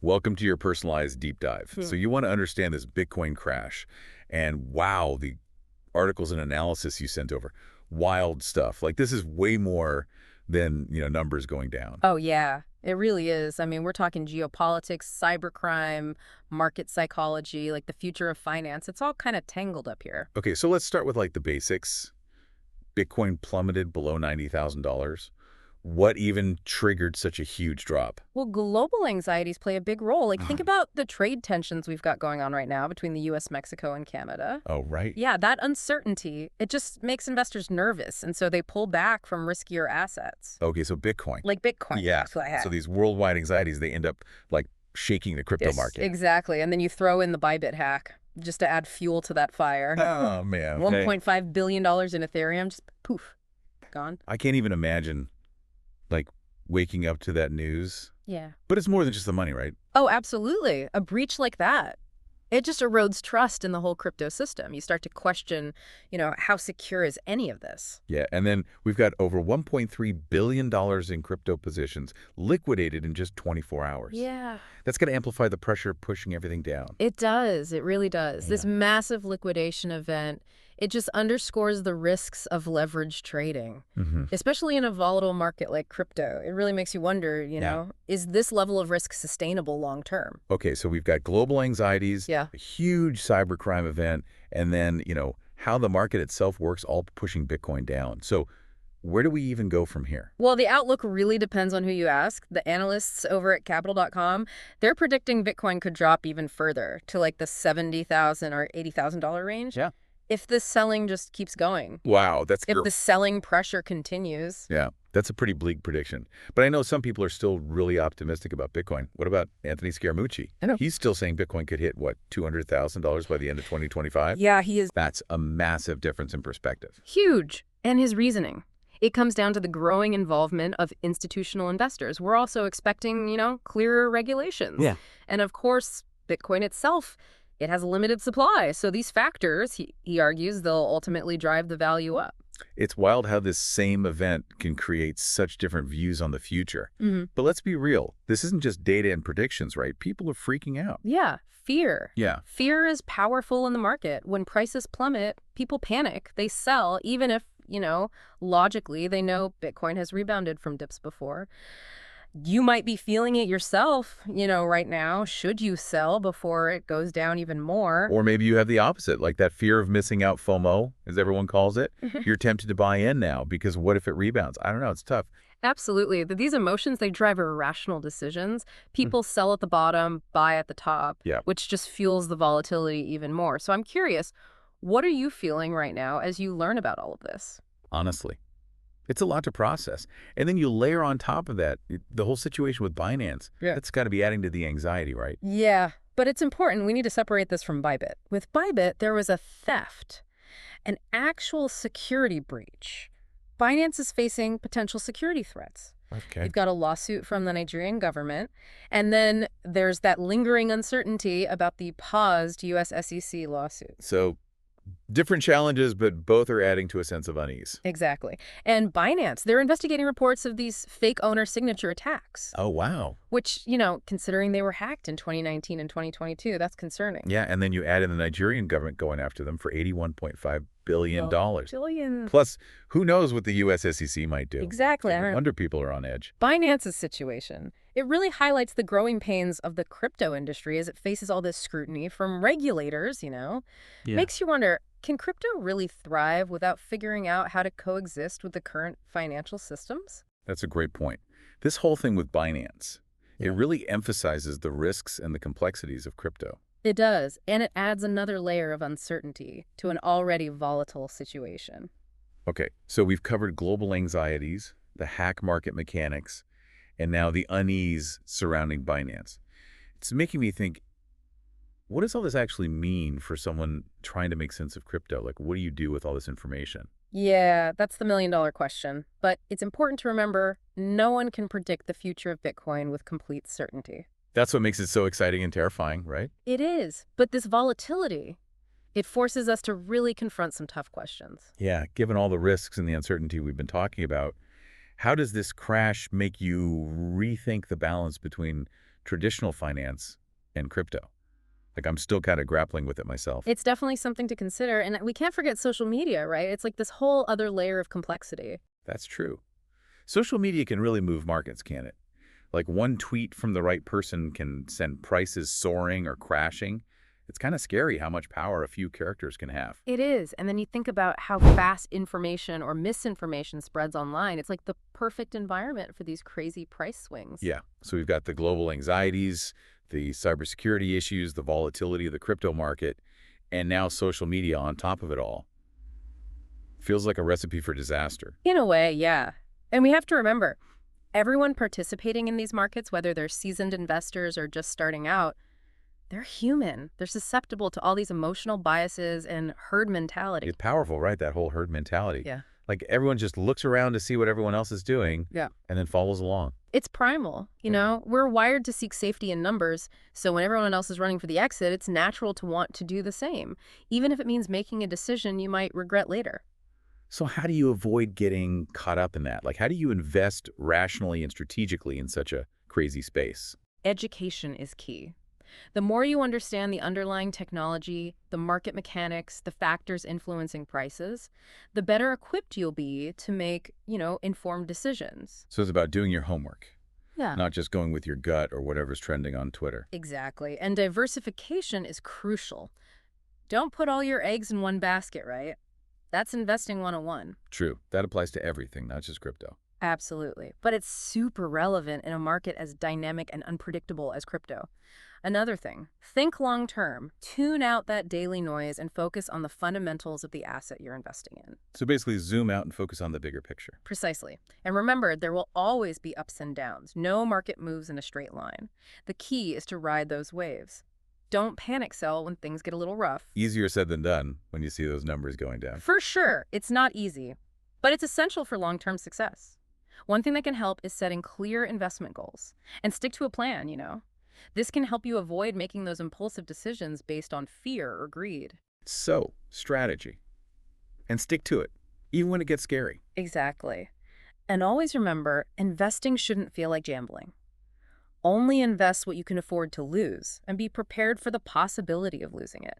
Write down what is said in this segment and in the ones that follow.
Welcome to your personalized deep dive. Hmm. So you want to understand this Bitcoin crash. And wow, the articles and analysis you sent over. Wild stuff. Like this is way more than, numbers going down. Oh, yeah, it really is. I mean, we're talking geopolitics, cybercrime, market psychology, like the future of finance. It's all kind of tangled up here. Okay, so let's start with like the basics. Bitcoin plummeted below $90,000. What even triggered such a huge drop? Well, global anxieties play a big role. Like, think Mm. about the trade tensions we've got going on right now between the U.S., Mexico, and Canada. Oh, right. Yeah, that uncertainty, it just makes investors nervous, and so they pull back from riskier assets. Okay, so Bitcoin. Like Bitcoin. Yeah. That's what I So had. these worldwide anxieties, they end up like shaking the crypto Yes, market. exactly. And then you throw in the Bybit hack just to add fuel to that fire. Oh, man. Hey, $1.5 billion in Ethereum, just poof, gone. I can't even imagine like waking up to that news. Yeah. But it's more than just the money, right? Oh, absolutely. A breach like that, it just erodes trust in the whole crypto system. You start to question, how secure is any of this? Yeah, and then we've got over $1.3 billion in crypto positions liquidated in just 24 hours. Yeah. That's going to amplify the pressure pushing everything down. It does. It really does. This Yeah. massive liquidation event, it just underscores the risks of leverage trading, especially in a volatile market like crypto. It really makes you wonder, Yeah. is this level of risk sustainable long term? Okay, so we've got global anxieties, Yeah. a huge cybercrime event, and then, how the market itself works, all pushing Bitcoin down. So where do we even go from here? Well, the outlook really depends on who you ask. The analysts over at Capital.com, they're predicting Bitcoin could drop even further to like the $70,000 or $80,000 range. Yeah. If this selling just keeps going, Wow, that's if the selling pressure continues. Yeah, that's a pretty bleak prediction. But I know some people are still really optimistic about Bitcoin. What about Anthony Scaramucci? I know. He's still saying Bitcoin could hit, what, $200,000 by the end of 2025? Yeah, he is That's a massive difference in perspective. huge. And his reasoning, it comes down to the growing involvement of institutional investors. We're also expecting, clearer regulations. Yeah. And of course, Bitcoin itself, it has a limited supply. So these factors, he argues, they'll ultimately drive the value up. It's wild how this same event can create such different views on the future. But let's be real. This isn't just data and predictions, right? People are freaking out. Yeah, fear. Yeah. Fear is powerful in the market. When prices plummet, people panic. They sell, even if, logically they know Bitcoin has rebounded from dips before. You might be feeling it yourself, right now. Should you sell before it goes down even more? Or maybe you have the opposite, like that fear of missing out, FOMO, as everyone calls it. You're tempted to buy in now because what if it rebounds? I don't know. It's tough. Absolutely. These emotions, they drive irrational decisions. People sell at the bottom, buy at the top, Yeah. which just fuels the volatility even more. So I'm curious, what are you feeling right now as you learn about all of this? Honestly. It's a lot to process. And then you layer on top of that the whole situation with Binance. Yeah. That's got to be adding to the anxiety, right? Yeah, but it's important. We need to separate this from Bybit. With Bybit, there was a theft, an actual security breach. Binance is facing potential security threats. Okay. You've got a lawsuit from the Nigerian government, and then there's that lingering uncertainty about the paused U.S. SEC lawsuit. So different challenges, but both are adding to a sense of unease. Exactly. And Binance, they're investigating reports of these fake owner signature attacks, Oh, wow. which, considering they were hacked in 2019 and 2022, that's concerning. Yeah, and then you add in the Nigerian government going after them for $81.5 billion. Billion. Plus, who knows what the U.S. SEC might do? Exactly. No wonder people are on edge. Binance's situation, it really highlights the growing pains of the crypto industry as it faces all this scrutiny from regulators, Makes you wonder, can crypto really thrive without figuring out how to coexist with the current financial systems? That's a great point. This whole thing with Binance, Yeah. it really emphasizes the risks and the complexities of crypto. It does, and it adds another layer of uncertainty to an already volatile situation. Okay, so we've covered global anxieties, the hack market mechanics, and now the unease surrounding Binance. It's making me think, what does all this actually mean for someone trying to make sense of crypto? Like, what do you do with all this information? Yeah, that's the million-dollar question. But it's important to remember, no one can predict the future of Bitcoin with complete certainty. That's what makes it so exciting and terrifying, right? It is, but this volatility, it forces us to really confront some tough questions. Yeah, given all the risks and the uncertainty we've been talking about, how does this crash make you rethink the balance between traditional finance and crypto? Like, I'm still kind of grappling with it myself. It's definitely something to consider. And we can't forget social media, right? It's like this whole other layer of complexity. That's true. Social media can really move markets, can't it? Like, one tweet from the right person can send prices soaring or crashing. It's kind of scary how much power a few characters can have. It is. And then you think about how fast information or misinformation spreads online. It's like the perfect environment for these crazy price swings. Yeah. So we've got the global anxieties, the cybersecurity issues, the volatility of the crypto market, and now social media on top of it all. Feels like a recipe for disaster. In a way, yeah. And we have to remember, everyone participating in these markets, whether they're seasoned investors or just starting out, they're human. They're susceptible to all these emotional biases and herd mentality. It's powerful, right? That whole herd mentality. Yeah. Like, everyone just looks around to see what everyone else is doing, Yeah. and then follows along. It's primal, you know? We're wired to seek safety in numbers, so when everyone else is running for the exit, it's natural to want to do the same, even if it means making a decision you might regret later. So how do you avoid getting caught up in that? Like, how do you invest rationally and strategically in such a crazy space? Education is key. The more you understand the underlying technology, the market mechanics, the factors influencing prices, the better equipped you'll be to make, informed decisions. So it's about doing your homework, Yeah. not just going with your gut or whatever's trending on Twitter. Exactly. And diversification is crucial. Don't put all your eggs in one basket, right? That's investing 101. True. That applies to everything, not just crypto. Absolutely. But it's super relevant in a market as dynamic and unpredictable as crypto. Another thing, think long term. Tune out that daily noise and focus on the fundamentals of the asset you're investing in. So basically zoom out and focus on the bigger picture. Precisely. And remember, there will always be ups and downs. No market moves in a straight line. The key is to ride those waves. Don't panic sell when things get a little rough. Easier said than done when you see those numbers going down. For sure, it's not easy, but it's essential for long-term success. One thing that can help is setting clear investment goals and stick to a plan, This can help you avoid making those impulsive decisions based on fear or greed. So, strategy. And stick to it, even when it gets scary. Exactly. And always remember, investing shouldn't feel like gambling. Only invest what you can afford to lose and be prepared for the possibility of losing it.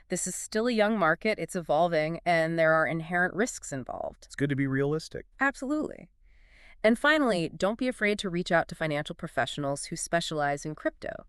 This is still a young market, it's evolving, and there are inherent risks involved. It's good to be realistic. Absolutely. And finally, don't be afraid to reach out to financial professionals who specialize in crypto.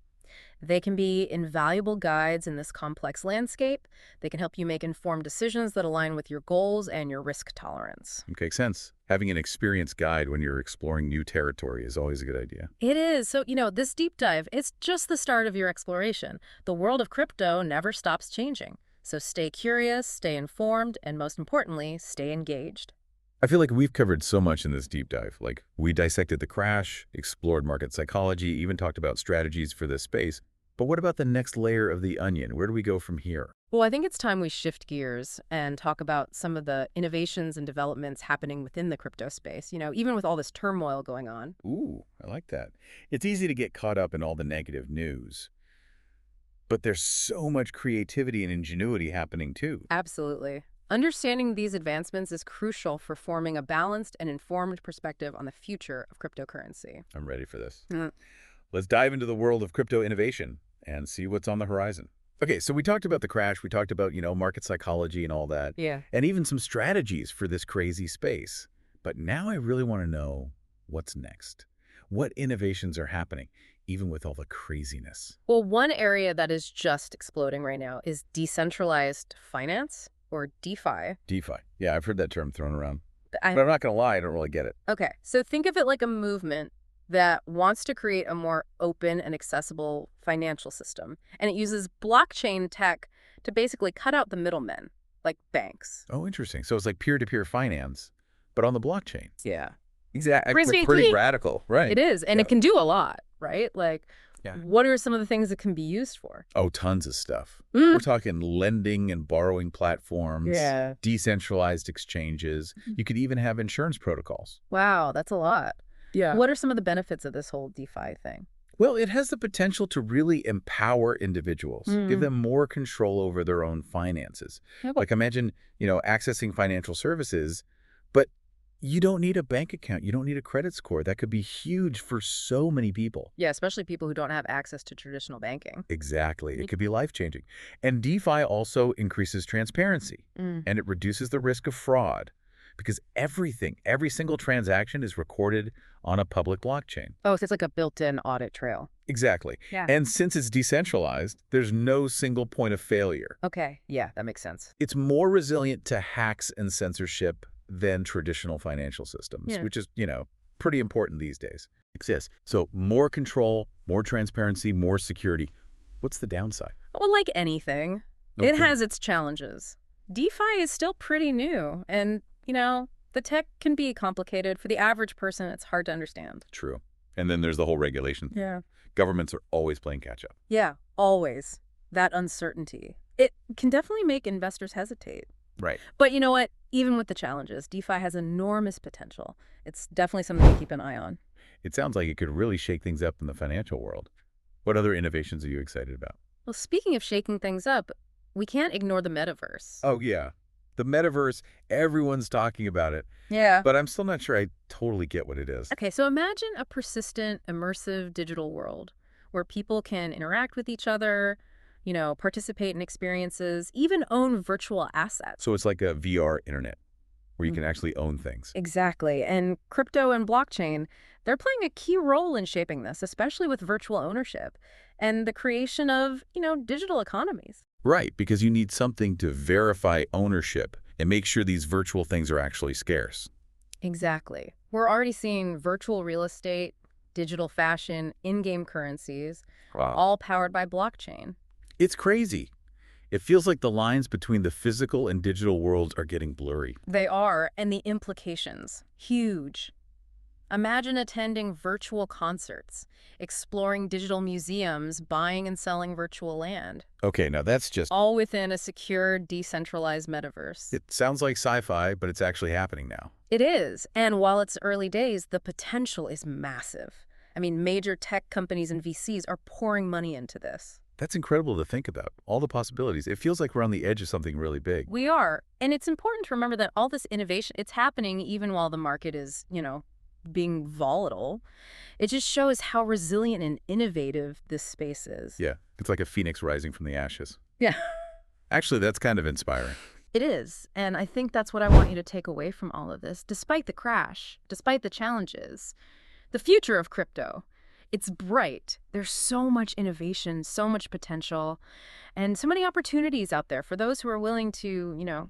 They can be invaluable guides in this complex landscape. They can help you make informed decisions that align with your goals and your risk tolerance. Makes sense. Having an experienced guide when you're exploring new territory is always a good idea. It is. So, this deep dive, it's just the start of your exploration. The world of crypto never stops changing. So stay curious, stay informed, and most importantly, stay engaged. I feel like we've covered so much in this deep dive. Like, we dissected the crash, explored market psychology, even talked about strategies for this space. But what about the next layer of the onion? Where do we go from here? Well, I think it's time we shift gears and talk about some of the innovations and developments happening within the crypto space, even with all this turmoil going on. Ooh, I like that. It's easy to get caught up in all the negative news. But there's so much creativity and ingenuity happening too. Absolutely. Understanding these advancements is crucial for forming a balanced and informed perspective on the future of cryptocurrency. I'm ready for this. Mm. Let's dive into the world of crypto innovation and see what's on the horizon. Okay, so we talked about the crash. We talked about, market psychology and all that. Yeah. And even some strategies for this crazy space. But now I really want to know what's next. What innovations are happening, even with all the craziness? Well, one area that is just exploding right now is decentralized finance, or DeFi. DeFi. Yeah, I've heard that term thrown around. But But I'm not going to lie, I don't really get it. Okay, so think of it like a movement that wants to create a more open and accessible financial system. And it uses blockchain tech to basically cut out the middlemen, like banks. Oh, interesting. So it's like peer-to-peer finance, but on the blockchain. Yeah. Exactly. Crazy. Pretty radical, right? It is, and Yeah. it can do a lot, right? Like, Yeah. what are some of the things it can be used for? Oh, tons of stuff. Mm. We're talking lending and borrowing platforms, Yeah. decentralized exchanges. You could even have insurance protocols. Wow, that's a lot. Yeah. What are some of the benefits of this whole DeFi thing? Well, it has the potential to really empower individuals, give them more control over their own finances. Yeah, well- Like, imagine, accessing financial services, but You don't need a bank account. You don't need a credit score. That could be huge for so many people. Yeah, especially people who don't have access to traditional banking. Exactly. It could be life-changing. And DeFi also increases transparency, Mm. and it reduces the risk of fraud because every single transaction is recorded on a public blockchain. Oh, so it's like a built-in audit trail. Exactly. Yeah. And since it's decentralized, there's no single point of failure. Okay, yeah, that makes sense. It's more resilient to hacks and censorship than traditional financial systems, Yeah. which is, pretty important these days. Exists. So more control, more transparency, more security. What's the downside? Well, like anything, it Okay. has its challenges. DeFi is still pretty new, and, the tech can be complicated. For the average person, it's hard to understand. True. And then there's the whole regulation. Yeah. Governments are always playing catch up. Yeah, always. That uncertainty. It can definitely make investors hesitate. Right. But you know what? Even with the challenges, DeFi has enormous potential. It's definitely something to keep an eye on. It sounds like it could really shake things up in the financial world. What other innovations are you excited about? Well, speaking of shaking things up, we can't ignore the metaverse. Oh, yeah. The metaverse, everyone's talking about it, Yeah. but I'm still not sure I totally get what it is. Okay, so imagine a persistent, immersive digital world where people can interact with each other, participate in experiences, even own virtual assets. So it's like a VR internet where you can actually own things. Exactly. And crypto and blockchain, they're playing a key role in shaping this, especially with virtual ownership and the creation of, digital economies. Right, because you need something to verify ownership and make sure these virtual things are actually scarce. Exactly. We're already seeing virtual real estate, digital fashion, in-game currencies, Wow. all powered by blockchain. It's crazy. It feels like the lines between the physical and digital worlds are getting blurry. They are, and the implications, huge. Imagine attending virtual concerts, exploring digital museums, buying and selling virtual land, Okay, now that's just, all within a secure, decentralized metaverse. it sounds like sci-fi, but it's actually happening now. It is, and while it's early days, the potential is massive. I mean, major tech companies and VCs are pouring money into this. That's incredible to think about, all the possibilities. It feels like we're on the edge of something really big. We are, and it's important to remember that all this innovation, it's happening even while the market is, being volatile. It just shows how resilient and innovative this space is. Yeah, it's like a phoenix rising from the ashes. Yeah. Actually, that's kind of inspiring. It is, and I think that's what I want you to take away from all of this. Despite the crash, despite the challenges, the future of crypto, it's bright. There's so much innovation, so much potential, and so many opportunities out there for those who are willing to,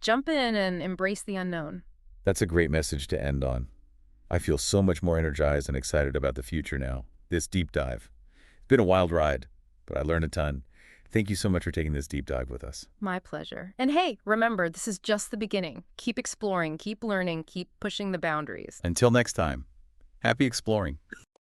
jump in and embrace the unknown. That's a great message to end on. I feel so much more energized and excited about the future now. This deep dive. It's been a wild ride, but I learned a ton. Thank you so much for taking this deep dive with us. My pleasure. And hey, remember, this is just the beginning. Keep exploring, keep learning, keep pushing the boundaries. Until next time, happy exploring.